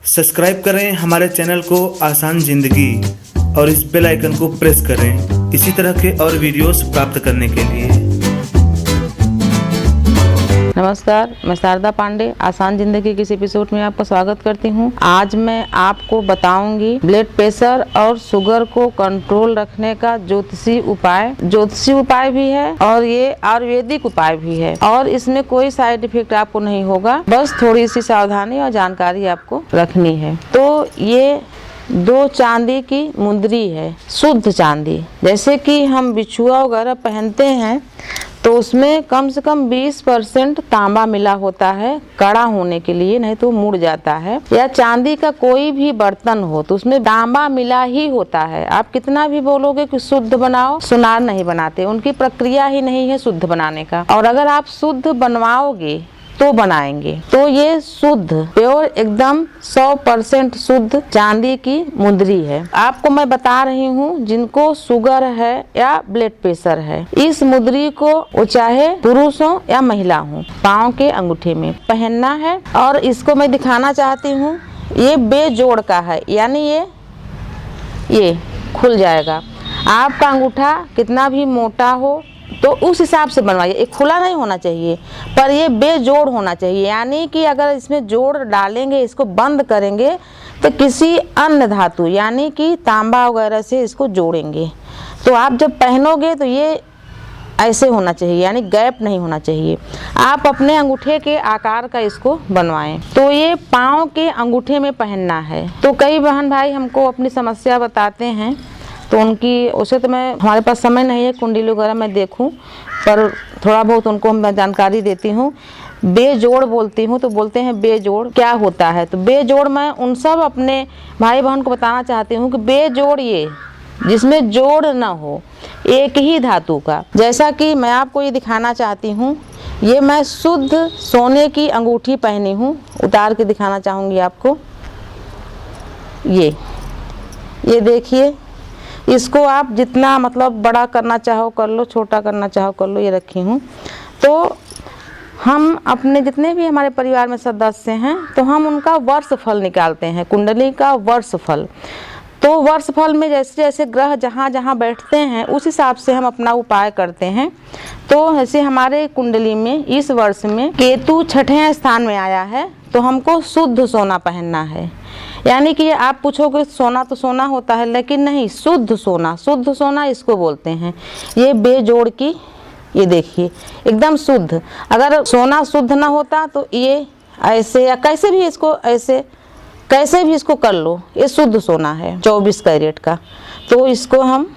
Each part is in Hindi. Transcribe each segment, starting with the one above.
सब्सक्राइब करें हमारे चैनल को आसान जिंदगी और इस बेल आइकन को प्रेस करें इसी तरह के और वीडियोस प्राप्त करने के लिए। नमस्कार, मैं शारदा पांडे आसान जिंदगी के इस एपिसोड में आपका स्वागत करती हूँ। आज मैं आपको बताऊंगी ब्लड प्रेशर और शुगर को कंट्रोल रखने का ज्योतिषी उपाय भी है और ये आयुर्वेदिक उपाय भी है और इसमें कोई साइड इफेक्ट आपको नहीं होगा। बस थोड़ी सी सावधानी और जानकारी आपको रखनी है। तो ये 2 चांदी की मुंदरी है, शुद्ध चांदी। जैसे कि हम बिछुआ वगैरह पहनते हैं तो उसमें कम से कम 20% तांबा मिला होता है कड़ा होने के लिए, नहीं तो मुड़ जाता है। या चांदी का कोई भी बर्तन हो तो उसमें तांबा मिला ही होता है। आप कितना भी बोलोगे कि शुद्ध बनाओ, सुनार नहीं बनाते, उनकी प्रक्रिया ही नहीं है शुद्ध बनाने का। और अगर आप शुद्ध बनवाओगे तो बनाएंगे तो ये शुद्ध प्योर एकदम 100% शुद्ध चांदी की मुंदरी है। आपको मैं बता रही हूँ जिनको शुगर है या ब्लड प्रेशर है, इस मुंदरी को वो चाहे पुरुष हो या महिला हो पाँव के अंगूठे में पहनना है। और इसको मैं दिखाना चाहती हूँ, ये बेजोड़ का है, यानी ये खुल जाएगा। आपका अंगूठा कितना भी मोटा हो तो उस हिसाब से बनवाइए। एक खुला नहीं होना चाहिए पर ये बेजोड़ होना चाहिए, यानी कि अगर इसमें जोड़ डालेंगे, इसको बंद करेंगे तो किसी अन्य धातु यानी कि तांबा वगैरह से इसको जोड़ेंगे। तो आप जब पहनोगे तो ये ऐसे होना चाहिए, यानी गैप नहीं होना चाहिए। आप अपने अंगूठे के आकार का इसको बनवाएं। तो ये पाँव के अंगूठे में पहनना है। तो कई बहन भाई हमको अपनी समस्या बताते हैं तो उनकी उसे तो मैं हमारे पास समय नहीं है कुंडली वगैरह मैं देखूं, पर थोड़ा बहुत उनको मैं जानकारी देती हूँ। बेजोड़ बोलती हूँ तो बोलते हैं बेजोड़ क्या होता है। तो बेजोड़ मैं उन सब अपने भाई बहन को बताना चाहती हूँ कि बेजोड़ ये जिसमें जोड़ न हो, एक ही धातु का। जैसा कि मैं आपको ये दिखाना चाहती हूँ, ये मैं शुद्ध सोने की अंगूठी पहनी हूँ, उतार के दिखाना चाहूँगी आपको। ये देखिए, इसको आप जितना मतलब बड़ा करना चाहो कर लो, छोटा करना चाहो कर लो, ये रखी हूँ। तो हम अपने जितने भी हमारे परिवार में सदस्य हैं तो हम उनका वर्षफल निकालते हैं, कुंडली का वर्षफल। तो वर्षफल में जैसे जैसे ग्रह जहाँ जहाँ बैठते हैं उस हिसाब से हम अपना उपाय करते हैं। तो ऐसे हमारे कुंडली में इस वर्ष में केतु 6ठे स्थान में आया है तो हमको शुद्ध सोना पहनना है। यानी कि आप पूछोगे सोना तो सोना होता है, लेकिन नहीं, शुद्ध सोना इसको बोलते हैं। ये बेजोड़ की, ये देखिए एकदम शुद्ध। अगर सोना शुद्ध ना होता तो ये ऐसे या कैसे भी इसको ऐसे कैसे भी इसको कर लो, ये शुद्ध सोना है 24 कैरेट का। तो इसको हम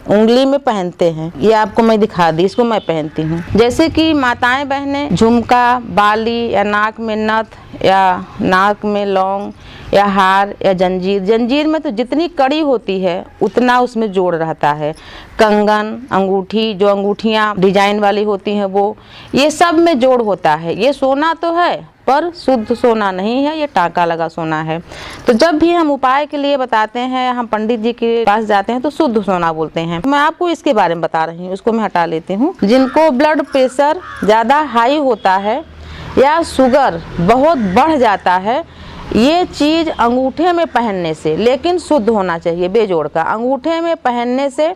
उंगली में पहनते हैं। ये आपको मैं दिखा दी, इसको मैं पहनती हूँ। जैसे कि माताएं बहनें झुमका, बाली या नाक में नथ या नाक में लौंग या हार या जंजीर में तो जितनी कड़ी होती है उतना उसमें जोड़ रहता है। कंगन, अंगूठी, जो अंगूठियाँ डिजाइन वाली होती हैं वो, ये सब में जोड़ होता है। ये सोना तो है पर शुद्ध सोना नहीं है, ये टांका लगा सोना है। तो जब भी हम उपाय के लिए बताते हैं, हम पंडित जी के पास जाते हैं तो शुद्ध सोना बोलते हैं। मैं आपको इसके बारे में बता रही हूँ, उसको मैं हटा लेती हूँ। जिनको ब्लड प्रेशर ज़्यादा हाई होता है या शुगर बहुत बढ़ जाता है, ये चीज़ अंगूठे में पहनने से, लेकिन शुद्ध होना चाहिए बेजोड़ का, अंगूठे में पहनने से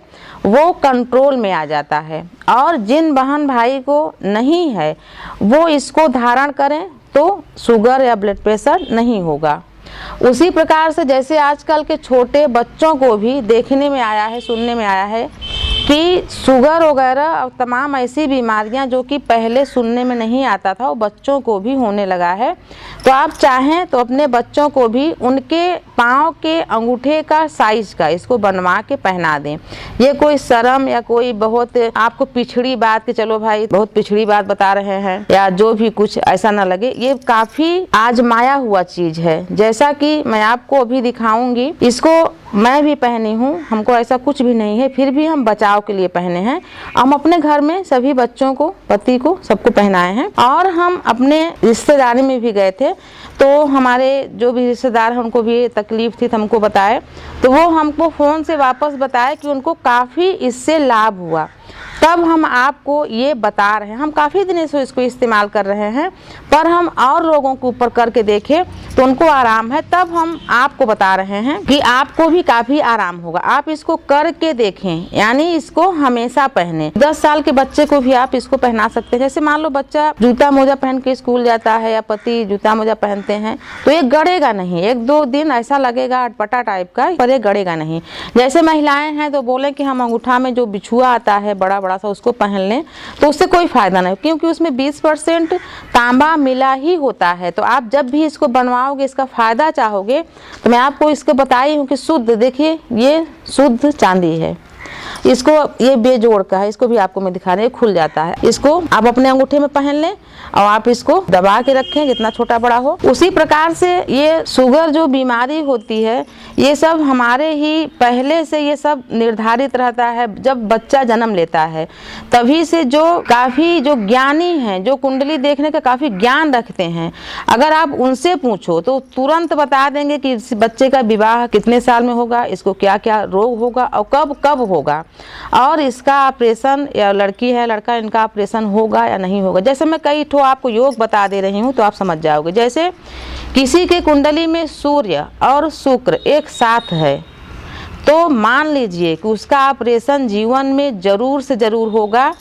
वो कंट्रोल में आ जाता है। और जिन बहन भाई को नहीं है वो इसको धारण करें तो शुगर या ब्लड प्रेशर नहीं होगा। उसी प्रकार से जैसे आजकल के छोटे बच्चों को भी देखने में आया है, सुनने में आया है कि शुगर वगैरह और तमाम ऐसी बीमारियां जो कि पहले सुनने में नहीं आता था वो बच्चों को भी होने लगा है। तो आप चाहें तो अपने बच्चों को भी उनके पाँव के अंगूठे का साइज का इसको बनवा के पहना दें। ये कोई शर्म या कोई बहुत आपको पिछड़ी बात कि चलो भाई बहुत पिछड़ी बात बता रहे हैं या जो भी कुछ ऐसा ना लगे, ये काफ़ी आजमाया हुआ चीज़ है। जैसा कि मैं आपको अभी दिखाऊंगी, इसको मैं भी पहनी हूँ, हमको ऐसा कुछ भी नहीं है, फिर भी हम बचाव के लिए पहने हैं। हम अपने घर में सभी बच्चों को, पति को, सबको पहनाए हैं। और हम अपने रिश्तेदारी में भी गए थे तो हमारे जो भी रिश्तेदार हैं उनको भी तकलीफ थी, तो हमको बताए, तो वो हमको फ़ोन से वापस बताए कि उनको काफ़ी इससे लाभ हुआ। तब हम आपको ये बता रहे हैं, हम काफ़ी दिनों से इसको इस्तेमाल कर रहे हैं, पर पर हम और लोगों के ऊपर करके देखें तो उनको आराम है, तब हम आपको बता रहे हैं कि आपको भी काफ़ी आराम होगा। आप इसको करके देखें, यानी इसको हमेशा पहने। 10 साल के बच्चे को भी आप इसको पहना सकते हैं। जैसे मान लो बच्चा जूता मोजा पहन के स्कूल जाता है या पति जूता मोजा पहनते हैं तो ये गड़ेगा नहीं। 1-2 दिन ऐसा लगेगा अटपटा टाइप का, पर ये गड़ेगा नहीं। जैसे महिलाएं हैं तो बोले कि हम अंगूठा में जो बिछुआ आता है बड़ा बड़ा सा उसको पहन लें, तो उससे कोई फायदा नहीं, क्योंकि उसमें 20% तांबा मिला ही होता है। तो आप जब भी इसको बनवाओगे, इसका फायदा चाहोगे, तो मैं आपको इसको बताई हूँ कि शुद्ध, देखिए ये शुद्ध चांदी है। इसको ये बेजोड़ का है, इसको भी आपको मैं दिखा रही हूँ, खुल जाता है। इसको आप अपने अंगूठे में पहन लें और आप इसको दबा के रखें जितना छोटा बड़ा हो। उसी प्रकार से ये शुगर जो बीमारी होती है, ये सब हमारे ही पहले से ये सब निर्धारित रहता है। जब बच्चा जन्म लेता है तभी से जो काफ़ी जो ज्ञानी हैं, जो कुंडली देखने का काफ़ी ज्ञान रखते हैं, अगर आप उनसे पूछो तो तुरंत बता देंगे कि इस बच्चे का विवाह कितने साल में होगा, इसको क्या क्या रोग होगा और कब कब होगा, और इसका ऑपरेशन, या लड़की है लड़का, इनका ऑपरेशन होगा या नहीं होगा। जैसे मैं कई ठो आपको योग बता दे रही हूँ तो आप समझ जाओगे। जैसे किसी के कुंडली में सूर्य और शुक्र एक साथ है तो मान लीजिए कि उसका ऑपरेशन जीवन में जरूर से जरूर होगा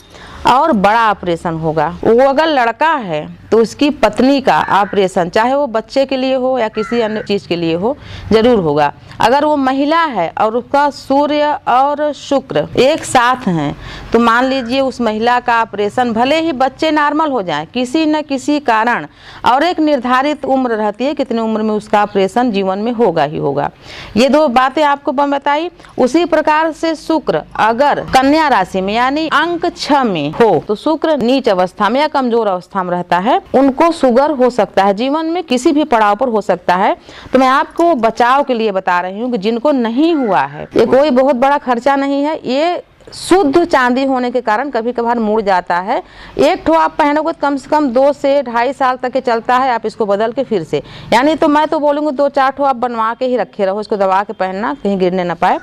और बड़ा ऑपरेशन होगा। वो अगर लड़का है तो उसकी पत्नी का ऑपरेशन, चाहे वो बच्चे के लिए हो या किसी अन्य चीज़ के लिए हो, जरूर होगा। अगर वो महिला है और उसका सूर्य और शुक्र एक साथ हैं तो मान लीजिए उस महिला का ऑपरेशन, भले ही बच्चे नॉर्मल हो जाए किसी न किसी कारण, और एक निर्धारित उम्र रहती है कितनी उम्र में उसका ऑपरेशन जीवन में होगा ही होगा। ये 2 बातें आपको मैं बताई। उसी प्रकार से शुक्र अगर कन्या राशि में यानी अंक 6 में हो तो शुक्र नीच अवस्था में या कमजोर अवस्था में रहता है, उनको शुगर हो सकता है, जीवन में किसी भी पड़ाव पर हो सकता है। तो मैं आपको बचाव के लिए बता रही हूँ कि जिनको नहीं हुआ है, ये कोई बहुत बड़ा खर्चा नहीं है। ये शुद्ध चांदी होने के कारण कभी कभार मुड़ जाता है। एक ठो आप पहनोगे तो कम से कम 2 से 2.5 साल तक के चलता है। आप इसको बदल के फिर से, यानी तो मैं तो बोलूँगी 2-4 ठो आप बनवा के ही रखे रहो, इसको दबा के पहनना, कहीं गिरने ना पाए।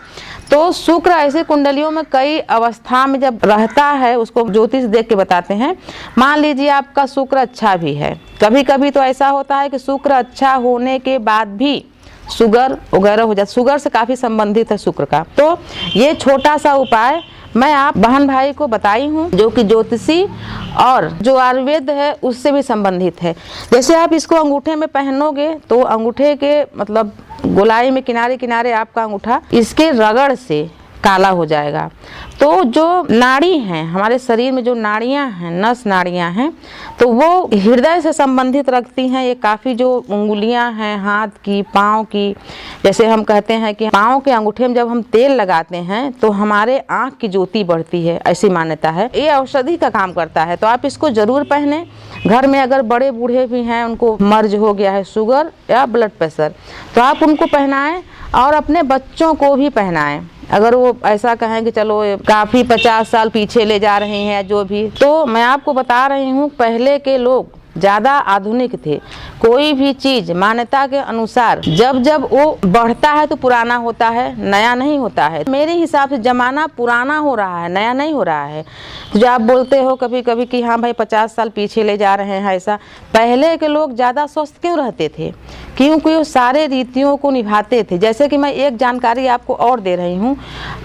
तो शुक्र ऐसे कुंडलियों में कई अवस्था में जब रहता है, उसको ज्योतिष देख के बताते हैं। मान लीजिए आपका शुक्र अच्छा भी है, कभी कभी तो ऐसा होता है कि शुक्र अच्छा होने के बाद भी शुगर वगैरह हो जाता, शुगर से काफ़ी संबंधित है शुक्र का। तो ये छोटा सा उपाय मैं आप बहन भाई को बताई हूँ, जो कि ज्योतिषी और जो आयुर्वेद है उससे भी संबंधित है। जैसे आप इसको अंगूठे में पहनोगे तो अंगूठे के मतलब गोलाई में किनारे किनारे आपका अंगूठा इसके रगड़ से काला हो जाएगा। तो जो नाड़ी हैं हमारे शरीर में, जो नाड़ियां हैं, नस नाड़ियां हैं, तो वो हृदय से संबंधित रखती हैं। ये काफ़ी जो उंगलियां हैं हाथ की, पाँव की, जैसे हम कहते हैं कि पाँव के अंगूठे में जब हम तेल लगाते हैं तो हमारे आँख की ज्योति बढ़ती है, ऐसी मान्यता है। ये औषधि का काम करता है, तो आप इसको ज़रूर पहने। घर में अगर बड़े बूढ़े भी हैं, उनको मर्ज हो गया है शुगर या ब्लड प्रेशर, तो आप उनको पहनाएं और अपने बच्चों को भी पहनाएं। अगर वो ऐसा कहें कि चलो काफ़ी 50 साल पीछे ले जा रहे हैं जो भी, तो मैं आपको बता रही हूँ पहले के लोग ज़्यादा आधुनिक थे। कोई भी चीज़ मान्यता के अनुसार जब जब वो बढ़ता है तो पुराना होता है, नया नहीं होता है। मेरे हिसाब से ज़माना पुराना हो रहा है, नया नहीं हो रहा है। तो जो आप बोलते हो कभी कभी कि हाँ भाई 50 साल पीछे ले जा रहे हैं, ऐसा पहले के लोग ज़्यादा स्वस्थ क्यों रहते थे? क्योंकि वो सारे रीतियों को निभाते थे। जैसे कि मैं एक जानकारी आपको और दे रही हूँ,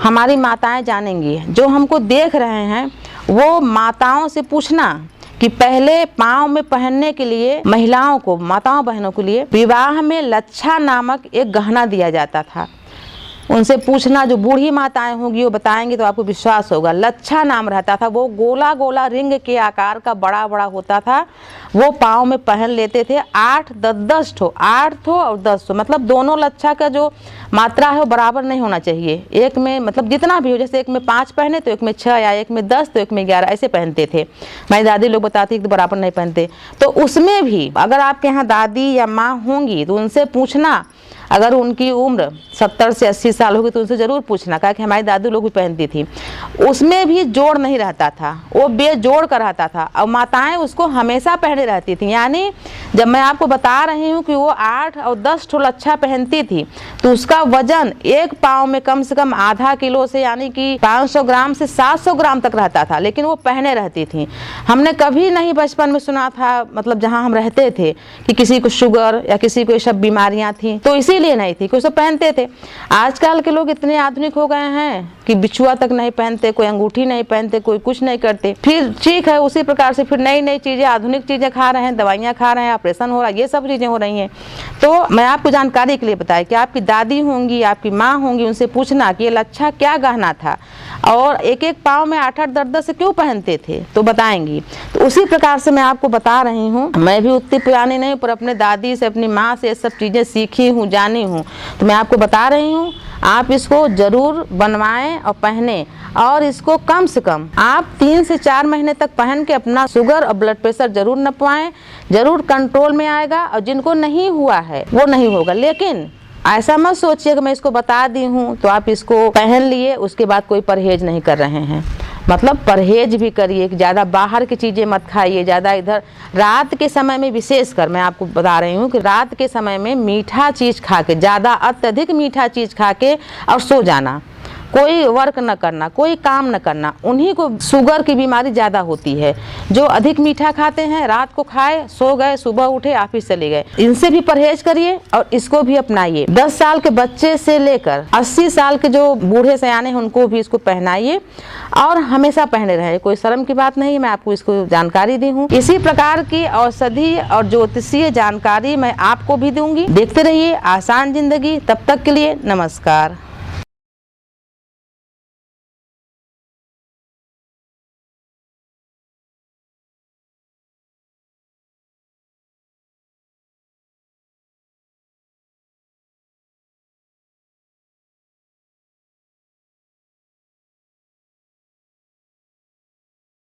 हमारी माताएँ जानेंगी, जो हमको देख रहे हैं वो माताओं से पूछना कि पहले पाँव में पहनने के लिए महिलाओं को, माताओं बहनों के लिए विवाह में लच्छा नामक एक गहना दिया जाता था। उनसे पूछना, जो बूढ़ी माताएं होंगी वो बताएंगे तो आपको विश्वास होगा। लच्छा नाम रहता था, वो गोला गोला रिंग के आकार का बड़ा बड़ा होता था, वो पाँव में पहन लेते थे। 8-10 ठो, 8 ठो और 10 ठो, मतलब दोनों लच्छा का जो मात्रा है वो बराबर नहीं होना चाहिए। एक में मतलब जितना भी हो, जैसे एक में 5 पहने तो एक में 6, या एक में 10 तो एक में 11, ऐसे पहनते थे। मेरी दादी लोग बताती थी तो बराबर नहीं पहनते। तो उसमें भी अगर आपके यहाँ दादी या माँ होंगी तो उनसे पूछना, अगर उनकी उम्र 70 से 80 साल होगी तो उनसे ज़रूर पूछना, कहा कि हमारी दादी लोग भी पहनती थी। उसमें भी जोड़ नहीं रहता था, वो बेजोड़ का रहता था और माताएं उसको हमेशा पहने रहती थी। यानी जब मैं आपको बता रही हूँ कि वो 8 और 10 ठो लच्छा पहनती थी तो उसका वजन एक पाँव में कम से कम आधा किलो से यानी कि 500 ग्राम से 700 ग्राम तक रहता था, लेकिन वो पहने रहती थी। हमने कभी नहीं बचपन में सुना था, मतलब जहाँ हम रहते थे, कि किसी को शुगर या किसी को ये सब बीमारियां थी, तो इसीलिए नहीं थी कि वो सब पहनते थे। आजकल के लोग इतने आधुनिक हो गए हैं कि बिछुआ तक नहीं पहनते, कोई अंगूठी नहीं पहनते, कोई कुछ नहीं करते। फिर ठीक है, उसी प्रकार से फिर नई नई चीज़ें, आधुनिक चीज़ें खा रहे हैं, दवाइयाँ खा रहे हैं, ऑपरेशन हो रहा है, ये सब चीज़ें हो रही हैं। तो मैं आपको जानकारी के लिए बताया कि आपकी दादी होंगी, आपकी माँ होंगी, उनसे पूछना कि ये लच्छा क्या गहना था और एक एक पाँव में 8-8 10-10 से क्यों पहनते थे, तो बताएंगी। तो उसी प्रकार से मैं आपको बता रही हूँ। मैं भी उतनी पुरानी नहीं, पर अपने दादी से, अपनी माँ से ये सब चीज़ें सीखी हूँ, जानी हूँ, तो मैं आपको बता रही हूँ। आप इसको ज़रूर बनवाएं और पहने, और इसको कम से कम आप 3 से 4 महीने तक पहन के अपना शुगर और ब्लड प्रेशर ज़रूर नपवाएं, ज़रूर कंट्रोल में आएगा। और जिनको नहीं हुआ है वो नहीं होगा, लेकिन ऐसा मत सोचिए कि मैं इसको बता दी हूँ तो आप इसको पहन लिए उसके बाद कोई परहेज नहीं कर रहे हैं। मतलब परहेज भी करिए कि ज़्यादा बाहर की चीज़ें मत खाइए, ज़्यादा इधर रात के समय में विशेषकर मैं आपको बता रही हूँ कि रात के समय में मीठा चीज़ खा के, ज़्यादा अत्यधिक मीठा चीज़ खा के और सो जाना, कोई वर्क न करना, कोई काम न करना, उन्हीं को शुगर की बीमारी ज़्यादा होती है। जो अधिक मीठा खाते हैं, रात को खाए, सो गए, सुबह उठे, ऑफिस चले गए, इनसे भी परहेज करिए और इसको भी अपनाइए। 10 साल के बच्चे से लेकर 80 साल के जो बूढ़े सयाने हैं उनको भी इसको पहनाइए और हमेशा पहने रहे, कोई शर्म की बात नहीं। मैं आपको इसको जानकारी दी हूँ। इसी प्रकार की औषधि और ज्योतिषीय जानकारी मैं आपको भी दूंगी। देखते रहिए आसान जिंदगी। तब तक के लिए नमस्कार।